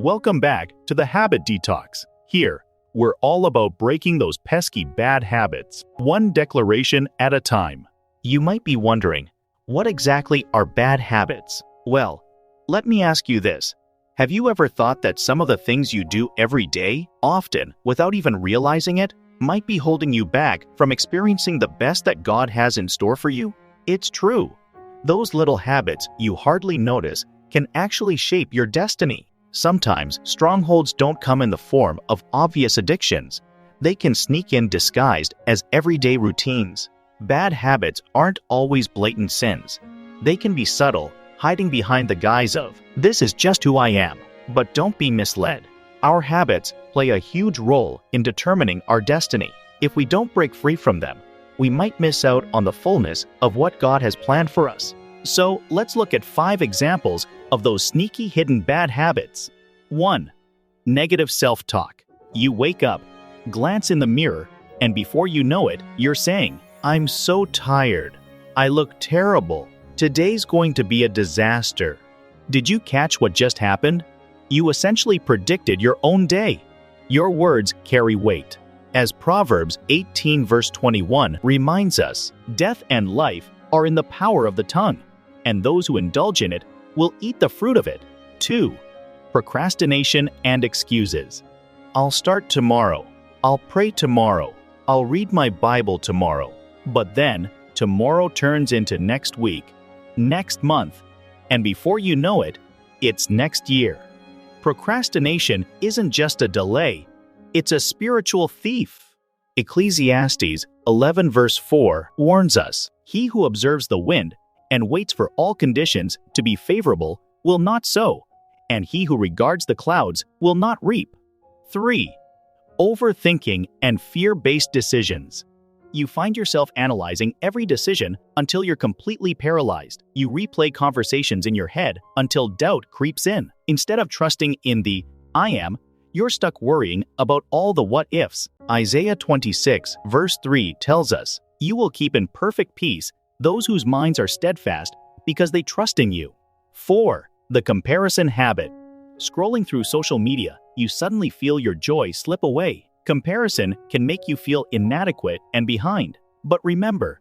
Welcome back to the Habit Detox. Here, we're all about breaking those pesky bad habits, one declaration at a time. You might be wondering, what exactly are bad habits? Well, let me ask you this. Have you ever thought that some of the things you do every day, often without even realizing it, might be holding you back from experiencing the best that God has in store for you? It's true. Those little habits you hardly notice can actually shape your destiny. Sometimes strongholds don't come in the form of obvious addictions. They can sneak in disguised as everyday routines. Bad habits aren't always blatant sins. They can be subtle, hiding behind the guise of, "This is just who I am." But don't be misled. Our habits play a huge role in determining our destiny. If we don't break free from them, we might miss out on the fullness of what God has planned for us. So let's look at 5 examples of those sneaky hidden bad habits. 1. Negative self-talk. You wake up, glance in the mirror, and before you know it, you're saying, "I'm so tired. I look terrible. Today's going to be a disaster." Did you catch what just happened? You essentially predicted your own day. Your words carry weight. As Proverbs 18 verse 21 reminds us, death and life are in the power of the tongue, and those who indulge in it will eat the fruit of it. 2. Procrastination and excuses. I'll start tomorrow. I'll pray tomorrow. I'll read my Bible tomorrow. But then, tomorrow turns into next week, next month, and before you know it, it's next year. Procrastination isn't just a delay, it's a spiritual thief. Ecclesiastes 11 verse 4 warns us, "He who observes the wind and waits for all conditions to be favorable will not sow, and he who regards the clouds will not reap." 3. Overthinking and fear-based decisions. You find yourself analyzing every decision until you're completely paralyzed. You replay conversations in your head until doubt creeps in. Instead of trusting in the "I am," you're stuck worrying about all the what-ifs. Isaiah 26 verse 3 tells us, "You will keep in perfect peace those whose minds are steadfast because they trust in you." 4. The comparison habit. Scrolling through social media, you suddenly feel your joy slip away. Comparison can make you feel inadequate and behind. But remember,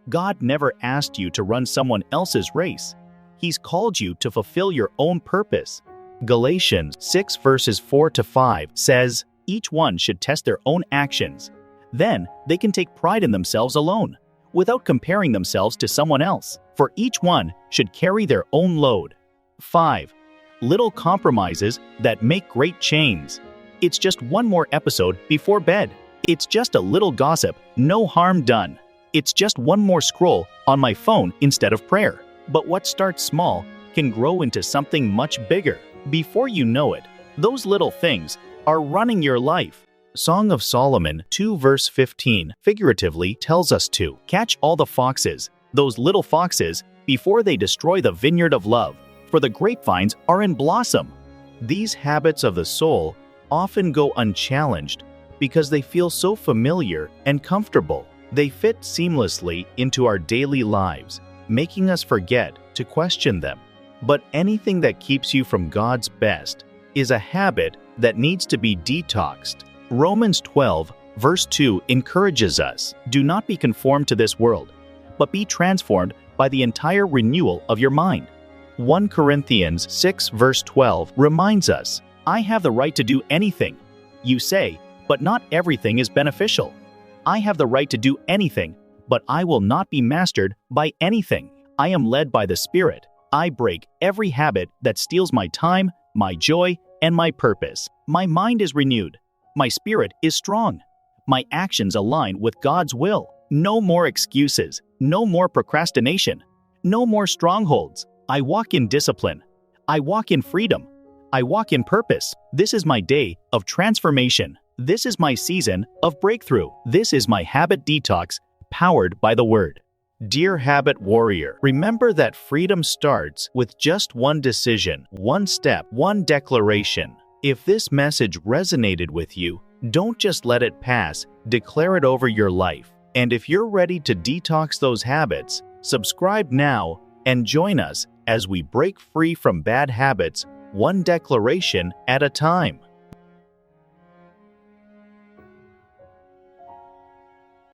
God never asked you to run someone else's race. He's called you to fulfill your own purpose. Galatians 6 verses 4 to 5 says, "Each one should test their own actions. Then they can take pride in themselves alone, without comparing themselves to someone else, for each one should carry their own load." 5. Little compromises that make great chains. It's just one more episode before bed. It's just a little gossip, no harm done. It's just one more scroll on my phone instead of prayer. But what starts small can grow into something much bigger. Before you know it, those little things are running your life. Song of Solomon 2 verse 15 figuratively tells us to catch all the foxes, those little foxes, before they destroy the vineyard of love, for the grapevines are in blossom. These habits of the soul often go unchallenged because they feel so familiar and comfortable. They fit seamlessly into our daily lives, making us forget to question them. But anything that keeps you from God's best is a habit that needs to be detoxed. Romans 12 verse 2 encourages us, "Do not be conformed to this world, but be transformed by the entire renewal of your mind." 1 Corinthians 6 verse 12 reminds us, "I have the right to do anything," you say, "but not everything is beneficial. I have the right to do anything, but I will not be mastered by anything. I am led by the Spirit. I break every habit that steals my time, my joy, and my purpose. My mind is renewed. My spirit is strong. My actions align with God's will. No more excuses. No more procrastination. No more strongholds. I walk in discipline. I walk in freedom. I walk in purpose. This is my day of transformation. This is my season of breakthrough. This is my habit detox, powered by the Word." Dear habit warrior, remember that freedom starts with just one decision, one step, one declaration. If this message resonated with you, don't just let it pass, declare it over your life. And if you're ready to detox those habits, subscribe now and join us as we break free from bad habits one declaration at a time.